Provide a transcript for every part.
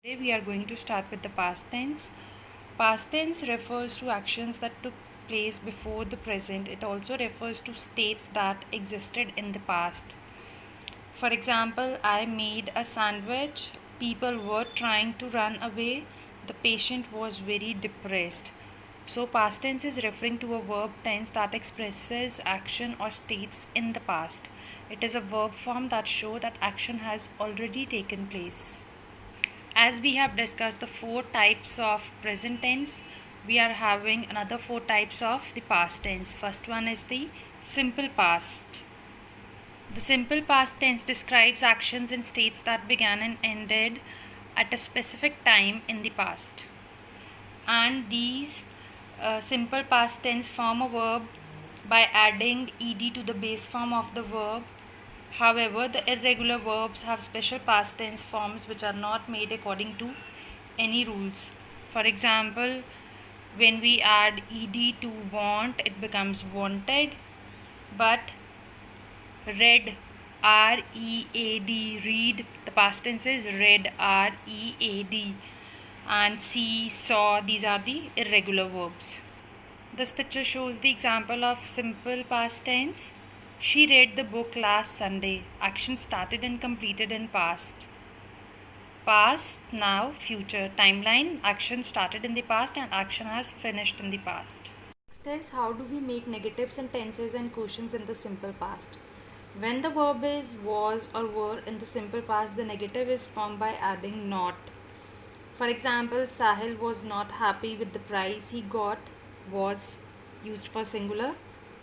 Today we are going to start with the past tense. Past tense refers to actions that took place before the present. It also refers to states that existed in the past. For example, I made a sandwich. People were trying to run away. The patient was very depressed. So, past tense is referring to a verb tense that expresses action or states in the past. It is a verb form that shows that action has already taken place. As we have discussed the 4 types of present tense, we are having another 4 types of the past tense. First one is the simple past. The simple past tense describes actions and states that began and ended at a specific time in the past. And these simple past tense form a verb by adding ed to the base form of the verb. However, the irregular verbs have special past tense forms which are not made according to any rules. For example, when we add ed to want, it becomes wanted, but read, R-E-A-D, read, the past tense is read, R-E-A-D, and see, saw, these are the irregular verbs. This picture shows the example of simple past tense. She read the book last Sunday. Action started and completed in past. Past, now, future. Timeline, action started in the past and action has finished in the past. Next is how do we make negatives and tenses and quotients in the simple past. When the verb is was or were in the simple past, the negative is formed by adding not. For example, Sahil was not happy with the prize he got, was used for singular.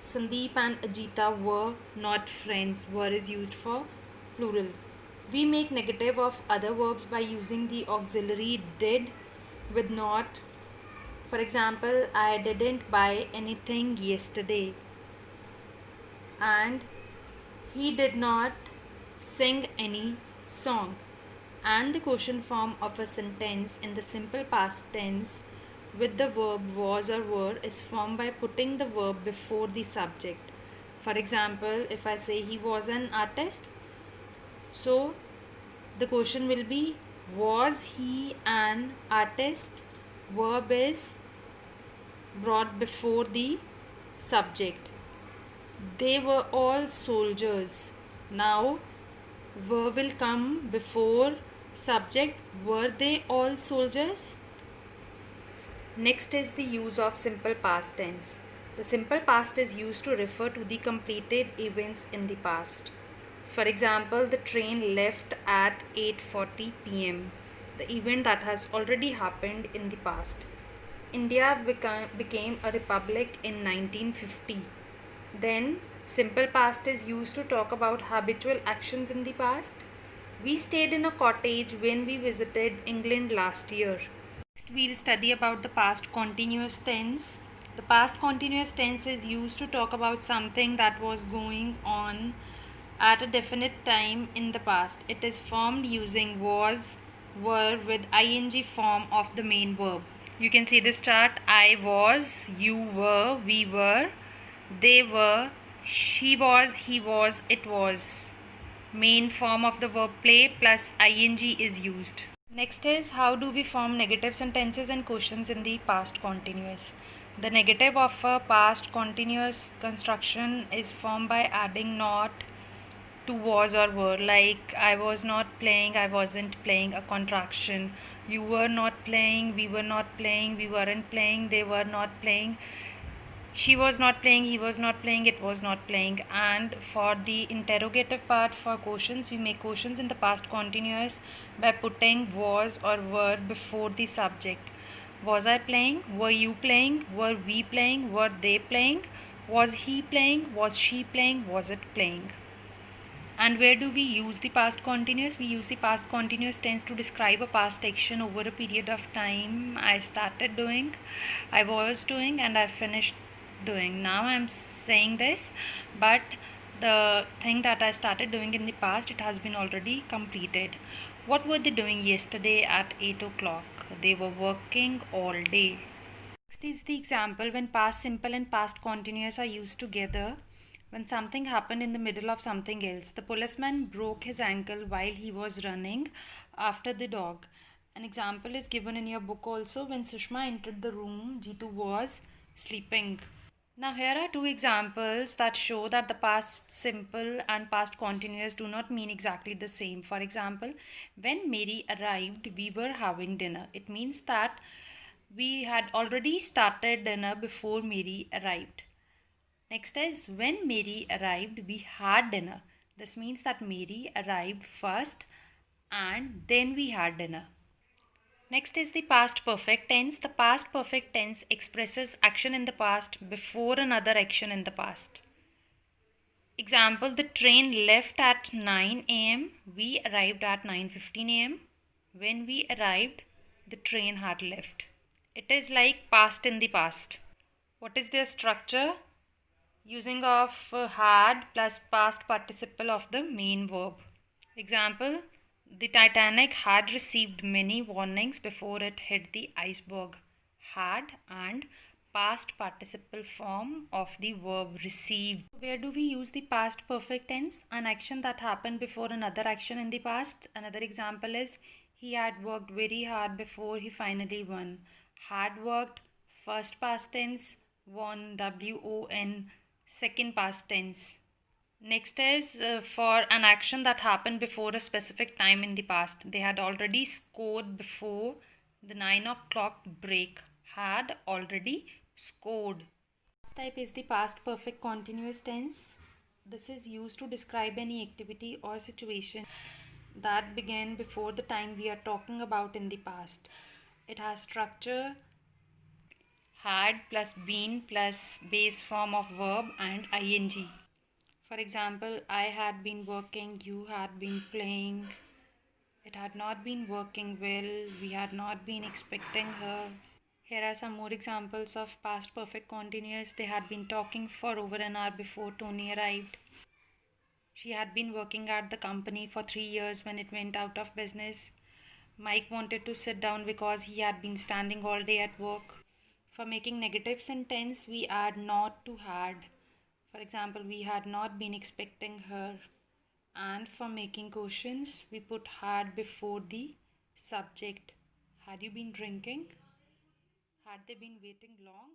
Sandeep and Ajita were not friends, were is used for plural. We make negative of other verbs by using the auxiliary did with not. For example, I didn't buy anything yesterday. And he did not sing any song. And the quotient form of a sentence in the simple past tense with the verb was or were is formed by putting the verb before the subject. For example, if I say he was an artist, so the quotient will be was he an artist, verb is brought before the subject. They were all soldiers. Now verb will come before subject. Were they all soldiers? Next is the use of simple past tense. The simple past is used to refer to the completed events in the past. For example, the train left at 8:40 p.m. The event that has already happened in the past. India became a republic in 1950. Then, simple past is used to talk about habitual actions in the past. We stayed in a cottage when we visited England last year. Next, we'll study about the past continuous tense. The past continuous tense is used to talk about something that was going on at a definite time in the past. It is formed using was, were with ing form of the main verb. You can see this chart. I was, you were, we were, they were, she was, he was, it was. Main form of the verb play plus ing is used. Next is how do we form negatives and tenses and quotients in the past continuous. The negative of a past continuous construction is formed by adding not to was or were, like I was not playing, I wasn't playing, a contraction. You were not playing, we were not playing, we weren't playing, they were not playing, she was not playing, he was not playing, it was not playing. And for the interrogative part, for quotients, we make quotients in the past continuous by putting was or were before the subject. Was I playing? Were you playing? Were we playing? Were they playing? Was he playing? Was she playing? Was it playing? And where do we use the past continuous? We use the past continuous tense to describe a past action over a period of time. I started doing, I was doing, and I finished doing. Now I'm saying this, but the thing that I started doing in the past, it has been already completed. What were they doing yesterday at 8 o'clock? They were working all day. Next is the example when past simple and past continuous are used together. When something happened in the middle of something else. The policeman broke his ankle while he was running after the dog. An example is given in your book also. When Sushma entered the room, Jitu was sleeping. Now, here are two examples that show that the past simple and past continuous do not mean exactly the same. For example, when Mary arrived, we were having dinner. It means that we had already started dinner before Mary arrived. Next is when Mary arrived, we had dinner. This means that Mary arrived first and then we had dinner. Next is the past perfect tense. The past perfect tense expresses action in the past before another action in the past. Example, the train left at 9 am. We arrived at 9:15 am. When we arrived, the train had left. It is like past in the past. What is their structure? Using of had plus past participle of the main verb. Example, the Titanic had received many warnings before it hit the iceberg. Had and past participle form of the verb received. Where do we use the past perfect tense? An action that happened before another action in the past. Another example is he had worked very hard before he finally won. Had worked, first past tense, won, won, second past tense. Next is for an action that happened before a specific time in the past. They had already scored before the 9 o'clock break. Had already scored. This type is the past perfect continuous tense. This is used to describe any activity or situation that began before the time we are talking about in the past. It has structure had plus been plus base form of verb and ing. For example, I had been working, you had been playing, it had not been working well, we had not been expecting her. Here are some more examples of past perfect continuous. They had been talking for over an hour before Tony arrived. She had been working at the company for 3 years when it went out of business. Mike wanted to sit down because he had been standing all day at work. For making negative sentence, we add not to had. For example, we had not been expecting her. And for making questions, we put had before the subject. Had you been drinking? Had they been waiting long?